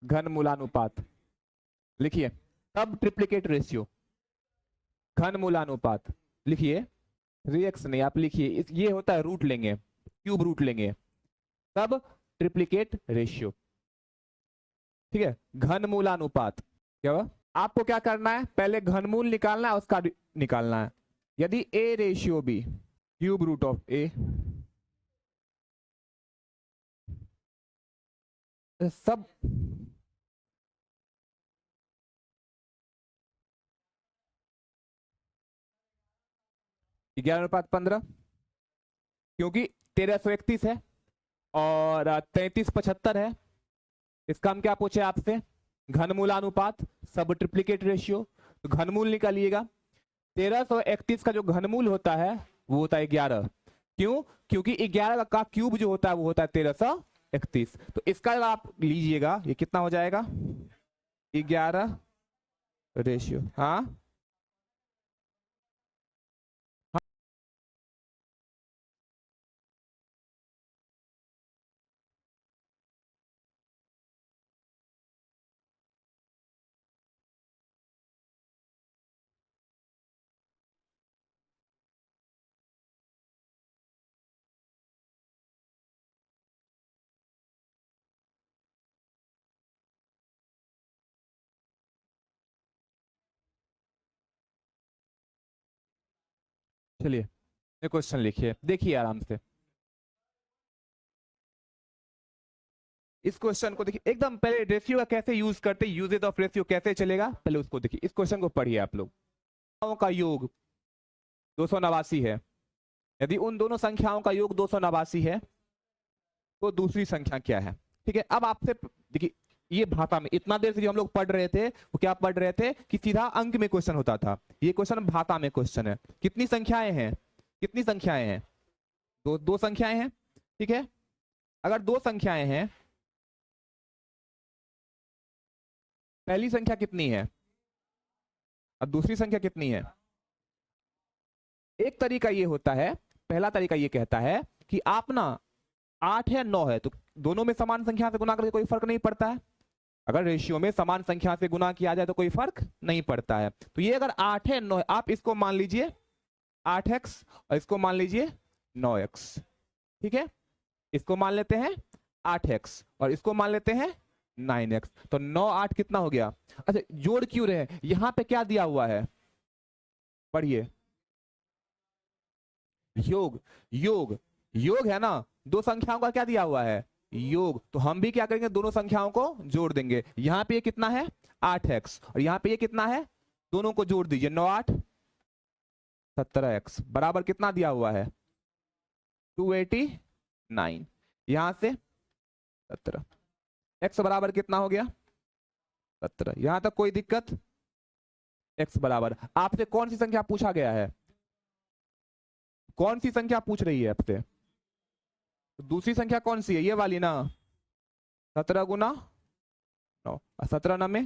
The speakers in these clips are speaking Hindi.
घनमूलानुपात लिखिए, सब ट्रिप्लिकेट रेशियो, घनमूलानुपात लिखिए, रिएक्स नहीं आप लिखिए, ये होता है रूट लेंगे, क्यूब रूट लेंगे, सब ट्रिप्लिकेट रेशियो, ठीक है। घनमूलानुपात क्या हुआ, आपको क्या करना है, पहले घनमूल निकालना है, उसका निकालना है। यदि A ratio B, cube root of A, सब 11:15, क्योंकि 1331 है और 3375 है। इसका हम क्या पूछे आपसे, घनमूलानुपात, सब ट्रिप्लिकेट रेशियो, तो घनमूल निकालिएगा। 1331 का जो घनमूल होता है वो होता है 11, क्यों, क्योंकि 11 का क्यूब जो होता है वो होता है 1331, तो इसका आप लीजिएगा, ये कितना हो जाएगा, 11 रेशियो, हाँ चलिए ये क्वेश्चन लिखिए, देखिए आराम से इस क्वेश्चन को, देखिए एकदम पहले रेशियो का कैसे यूज करते, यूजेज ऑफ रेशियो कैसे चलेगा, पहले उसको देखिए, इस क्वेश्चन को पढ़िए आप लोग। संख्याओं का योग 289 है, यदि उन दोनों संख्याओं का योग 289 है तो दूसरी संख्या क्या है, ठीक है। अब आपसे देखिए, ये भाषा में इतना देर से जो हम लोग पढ़ रहे थे वो क्या पढ़ रहे थे कि सीधा अंक में क्वेश्चन होता था, ये क्वेश्चन भाषा में क्वेश्चन है। कितनी संख्याएं हैं, कितनी संख्याएं हैं, दो संख्याएं हैं, ठीक है। अगर दो संख्याएं हैं, पहली संख्या कितनी है और दूसरी संख्या कितनी है। एक तरीका ये होता है, पहला तरीका ये कहता है कि आप ना 8 है 9 है तो दोनों में समान संख्या से गुना करके कोई फर्क नहीं पड़ता है, अगर रेशियो में समान संख्या से गुना किया जाए तो कोई फर्क नहीं पड़ता है। तो ये अगर 8 है 9 है, आप इसको मान लीजिए 8x और इसको मान लीजिए 9x, ठीक है। इसको मान लेते हैं 8x और इसको मान लेते हैं 9x, तो 9 8 कितना हो गया। अच्छा जोड़ क्यों रहे, यहां पे क्या दिया हुआ है, पढ़िए, योग, योग, योग है ना, दो संख्याओं का क्या दिया हुआ है, योग, तो हम भी क्या करेंगे, दोनों संख्याओं को जोड़ देंगे। यहां पे ये कितना है 8x और यहां पे ये कितना है, दोनों को जोड़ दीजिए, 9 8 17x बराबर कितना दिया हुआ है 289, यहां से 17, x बराबर कितना हो गया 17, यहां तक कोई दिक्कत। x बराबर, आपसे कौन सी संख्या पूछा गया है, कौन सी संख्या पूछ रही है आपसे, दूसरी संख्या कौन सी है, ये वाली ना, 17 गुना 9, 17 9 में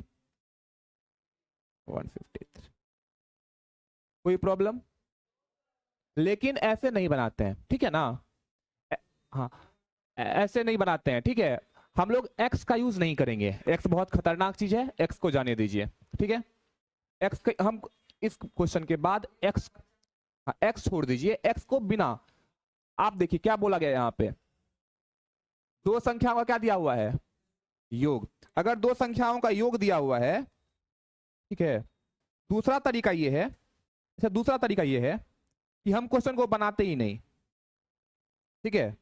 153, कोई प्रॉब्लम, लेकिन ऐसे नहीं बनाते हैं, ठीक है ना, हाँ ऐसे नहीं बनाते हैं, ठीक है। हम लोग x का यूज नहीं करेंगे, x बहुत खतरनाक चीज है, x को जाने दीजिए, ठीक है। हम इस क्वेश्चन के बाद x, x छोड़ दीजिए, x को बिना, आप देखिए क्या बोला गया यहां पे, दो संख्याओं का क्या दिया हुआ है, योग, अगर दो संख्याओं का योग दिया हुआ है, ठीक है। दूसरा तरीका ये है, अच्छा दूसरा तरीका ये है कि हम क्वेश्चन को बनाते ही नहीं, ठीक है,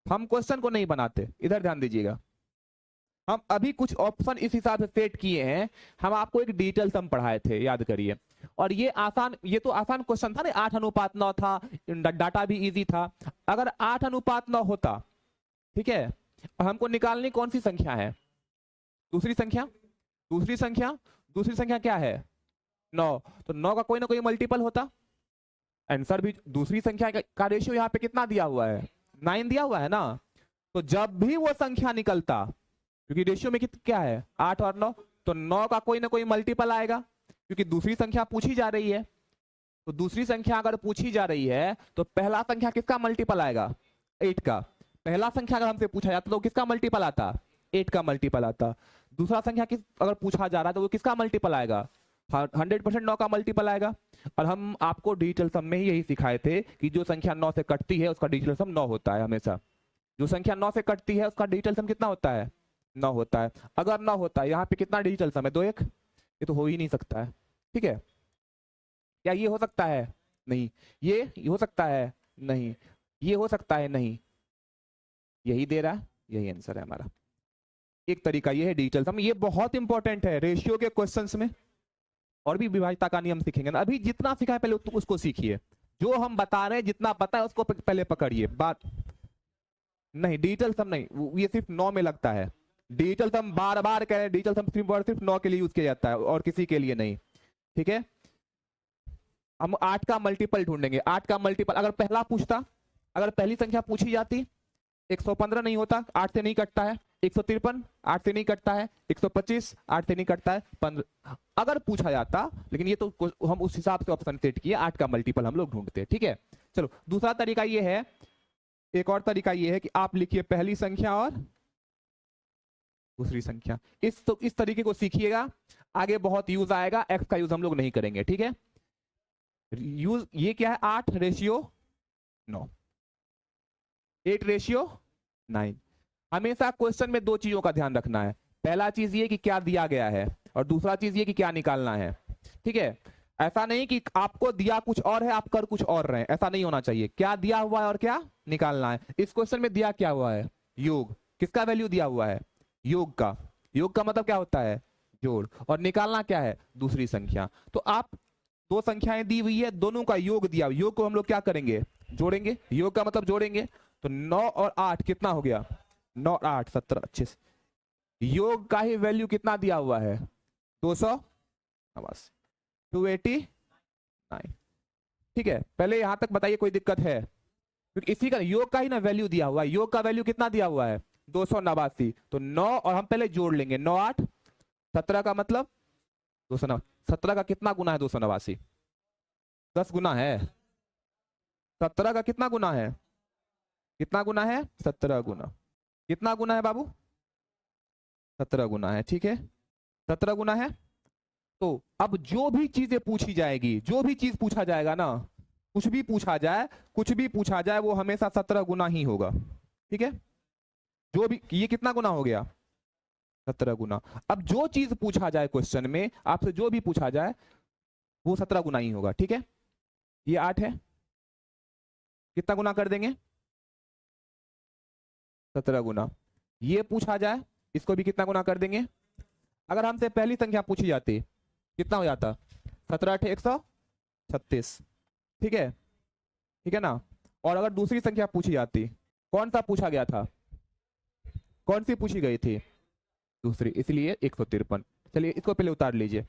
हम क्वेश्चन को नहीं बनाते, इधर ध्यान दीजिएगा, हम अभी कुछ ऑप्शन इस हिसाब से सेट किए हैं, हम आपको एक डिजिटल सम पढ़ाए थे याद करिए, और ये आसान, ये तो आसान क्वेश्चन था ना, 8:9 था, डाटा भी इजी था। अगर 8:9 होता, ठीक है, और हमको निकालनी कौन सी संख्या है, दूसरी संख्या, दूसरी संख्या, दूसरी संख्या क्या है 9, तो 9 का कोई ना कोई मल्टीपल होता, आंसर भी दूसरी संख्या का रेशियो यहाँ पे कितना दिया हुआ है 9 दिया हुआ है ना, तो जब भी वो संख्या निकलता, क्योंकि रेशियो में क्या है 8 और 9, तो 9 का कोई ना कोई मल्टीपल आएगा, क्योंकि दूसरी संख्या पूछी जा रही है, तो दूसरी संख्या अगर पूछी जा रही है तो पहला संख्या किसका मल्टीपल आएगा 8 का, पहला संख्या अगर हमसे पूछा जाता तो किसका मल्टीपल आता 8 का मल्टीपल आता। दूसरा संख्या किस अगर पूछा जा रहा है तो वो किसका मल्टीपल आएगा? 100% 9 का मल्टीपल आएगा। और हम आपको डिजिटल सम में ही यही सिखाए थे कि जो संख्या 9 से कटती है उसका डिजिटल सम 9 होता है हमेशा। जो संख्या 9 से कटती है उसका डिजिटल सम कितना होता है? 9 होता है। अगर 9 होता है यहाँ पे कितना डिजिटल सम है? 2 1। ये तो हो ही नहीं सकता है, ठीक है। क्या ये हो सकता है? नहीं। ये हो सकता है? नहीं। ये हो सकता है? नहीं। यही दे रहा है, यही आंसर है हमारा। एक तरीका ये है डिजिटल सम, ये बहुत इंपॉर्टेंट है रेशियो के क्वेश्चंस में। और भी विभाज्यता का नियम सीखेंगे ना, अभी जितना सीखा है पहले उसको सीखिए। जो हम बता रहे हैं जितना पता है उसको पहले पकड़िए। बात नहीं, डिजिटल सम नहीं, ये सिर्फ 9 में लगता है। डिजिटल सम बार बार कह रहे हैं, डिजिटल सम सिर्फ 9 के लिए यूज किया जाता है और किसी के लिए नहीं, ठीक है। हम 8 का मल्टीपल ढूंढेंगे। 8 का मल्टीपल अगर पहला पूछता, अगर पहली संख्या पूछी जाती, 115 नहीं होता, 8 से नहीं कटता है। 153 8 से नहीं कटता है। 125 8 से नहीं कटता है। 15 अगर पूछा जाता, लेकिन ये तो हम उस हिसाब से ऑप्शन सेट किए, 8 का मल्टीपल हम लोग ढूंढते हैं, ठीक है। चलो दूसरा तरीका ये है, एक और तरीका ये है कि आप लिखिए पहली संख्या और दूसरी संख्या। इस तरीके को सीखिएगा, आगे बहुत यूज आएगा। एक्स का यूज हम लोग नहीं करेंगे, ठीक है। यूज ये क्या है? 8 रेशियो 9, 8 रेशियो 9। हमेशा क्वेश्चन में दो चीजों का ध्यान रखना है। पहला चीज ये कि क्या दिया गया है, और दूसरा चीज ये कि क्या निकालना है, ठीक है। ऐसा नहीं कि आपको दिया कुछ और है आप कर कुछ और रहे हैं, ऐसा नहीं होना चाहिए। क्या दिया हुआ है और क्या निकालना है। इस क्वेश्चन में दिया क्या हुआ है? योग। किसका वैल्यू दिया हुआ है? योग का। योग का मतलब क्या होता है? जोड़। और निकालना क्या है? दूसरी संख्या। तो आप दो संख्याएं दी हुई है, दोनों का योग दिया, योग को हम लोग क्या करेंगे? जोड़ेंगे। योग का मतलब जोड़ेंगे। तो 9 और 8 कितना हो गया? 9 और 8 17 अच्छे से। योग का ही वैल्यू कितना दिया हुआ है? 289, ठीक है। पहले यहां तक बताइए कोई दिक्कत है? क्योंकि इसी का योग का ही ना वैल्यू दिया हुआ है। योग का वैल्यू कितना दिया हुआ है? 289। तो 9 और हम पहले जोड़ लेंगे, 9 8 17 का मतलब 289। 17 का कितना गुना है? 289 10 गुना है। 17 का कितना गुना है? कितना गुना है? 17 गुना। कितना गुना है बाबू? 17 गुना है, ठीक है। 17 गुना है। तो अब जो भी चीजें पूछी जाएगी, जो भी चीज पूछा जाएगा ना, कुछ भी पूछा जाए, कुछ भी पूछा जाए, वो हमेशा 17 गुना ही होगा, ठीक है। जो भी, ये कितना गुना हो गया? 17 गुना। अब जो चीज पूछा जाए क्वेश्चन में आपसे, जो भी पूछा जाए वो 17 गुना ही होगा, ठीक है। ये 8 है, कितना गुना कर देंगे? 17 गुना। ये पूछा जाए, इसको भी कितना गुना कर देंगे? अगर हमसे पहली संख्या पूछी जाती कितना हो जाता? 17 8 136, ठीक है, ठीक है ना। और अगर दूसरी संख्या पूछी जाती, कौन सा पूछा गया था? कौन सी पूछी गई थी? दूसरी, इसलिए 153। चलिए इसको पहले उतार लीजिए।